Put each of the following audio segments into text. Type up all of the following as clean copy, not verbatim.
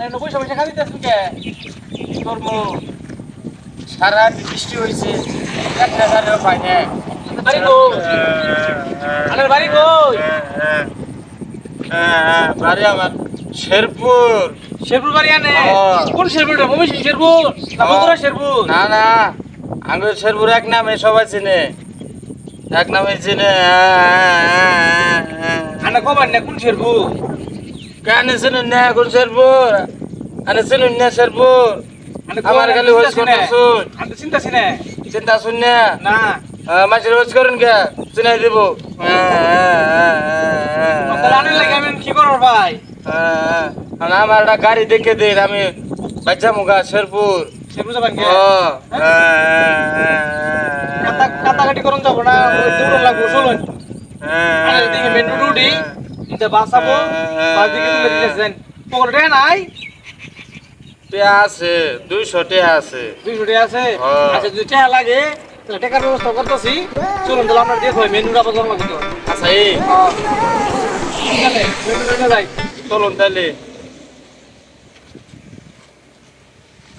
আরে পয়সা পয়সা খালি দিতেছ কে কি করব সারা বৃষ্টি হইছে 1000 পাই না বাড়ি গো আরে বাড়ি কই বাড়ি আমার শেরপুর বাড়ি আনে কোন শেরপুরটা মমিন শেরপুর না বগুড়া শেরপুর না না আঙ্গুর শেরপুর এক নামে সবাই চিনে এক নামে চিনে আনা কবার না কোন শেরপুর কেন চিনুন না কোন শেরপুর আনে চিনুন না শেরপুর আমার খালি হোস করে শুন আমি চিন্তা চিনে চিন্তা শুন না না মাঝে হোস করুন কে চিনাই দেব তাহলে লাগে আমি কি করব ভাই আমার একটা গাড়ি দেখে দে আমি বাচ্চা মুগা শেরপুর যাবেন কে কাটাকাটি করুন যাব না দূর লাগবো চলুন আরে দিকে মেন রোডই এটা বাসাবো বাস দিকে তুলে দিয়েছেন পকেটে নাই টাকা আছে 200 টাকা আছে 200 টাকা আছে আচ্ছা যদি টাকা লাগে তাহলে টাকার ব্যবস্থা করতেছি চলুন তাহলে আমরা দেখো মেনুটা বাজার লাগবে তো আচ্ছা এই ঠিক আছে মেনুটা যাই চলুন তাহলে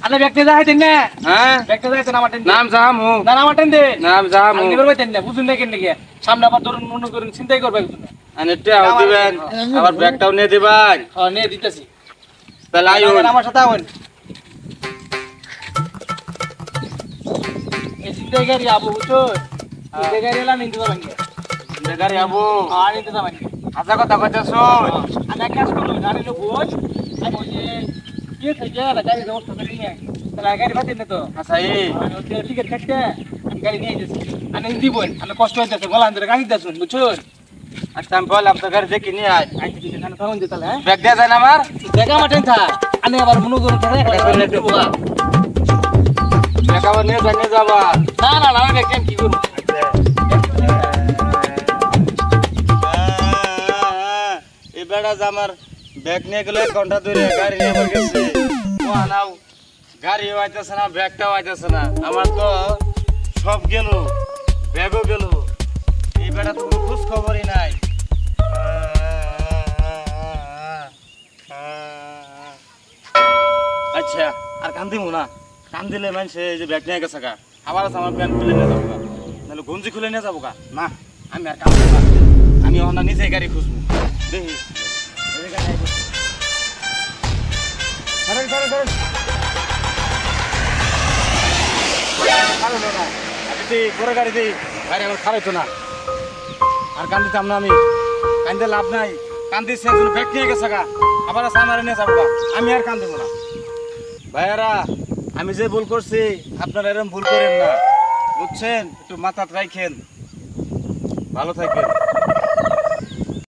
আরে ব্যক্তি যাইতেন না হ্যাঁ ব্যক্তি যাইতেন আমার নাম জামু না নাম আটেন দে নাম জামু নিবার বাইতেন না বুঝুন না কেন কি সামনে আবার ধরুন মনে করেন চিন্তাই করবে একদম আনে টাকা দিবেন আবার ব্যাগটাও নিয়ে দিবেন হ্যাঁ নিয়ে দিতেছি তাহলে আইও আমার সাথে আইন এই চিন্তাই গাড়ি আবু বুঝছো এই গাড়ি এলা নিতে যাবেন কি এই গাড়ি আবু আর নিতে যাবেন আচ্ছা কথা কইতাছ আনা কাজ করো গাড়ি লো বুঝ আর ওই যে ये থেকে গাড়ি ব্যবস্থা করে নিয়ে তাহলে গাড়ি পাতেন না তো আচ্ছা এই টিকিট কাটতে আমি গাড়ি নিয়ে যাচ্ছি আমি দিবন আমি কষ্ট হইতাছে গলা ধরে গাড়ি দাসুন বুঝুন আচ্ছা আমি বললাম তো গাড়ি দেখি নিয়ে আয় আইতে দিকে খানা খাওন দে তাহলে হ্যাঁ ব্যাগ দেয়া যায় না আমার ব্যাগ আমার টেন থাক আমি আবার মনে করুন থাকে একটা করে দেব ব্যাগ আবার নিয়ে জানিয়ে যাবা না না না আমি ব্যাগ কি করব এই বেড়া জামার ব্যাগ নিয়ে গেলে ঘন্টা ধরে গাড়ি নিয়ে আবার গেছে ও নাও গাড়ি আইতাছে না ব্যাগটাও আইতাছে না আমার তো সব গেল ব্যাগও গেল এই বেটা তো কোনো খোঁজ খবরই নাই আচ্ছা আর কান দিমু না কান দিলে মানুষে এই যে ব্যাগ নিয়ে গেছে গা আবার আমার প্যান্ট খুলে নিয়ে যাবো গা নাহলে গঞ্জি খুলে নিয়ে যাবো গা না আমি আর কান দেবো না আমি ওখানে নিজে গাড়ি খুঁজবো দেখি পরে গাড়ি দিই গাড়ি আবার খারাইতো না আর কান দিতাম না আমি কান্দে লাভ নাই কান দিচ্ছে ব্যাগ নিয়ে গেছে গা আবার সামারে নিয়ে যাবো গা আমি আর কান দেবো না ভাইয়ারা আমি যে ভুল করছি আপনারা এরকম ভুল করেন না বুঝছেন একটু মাথা রাখেন ভালো থাকেন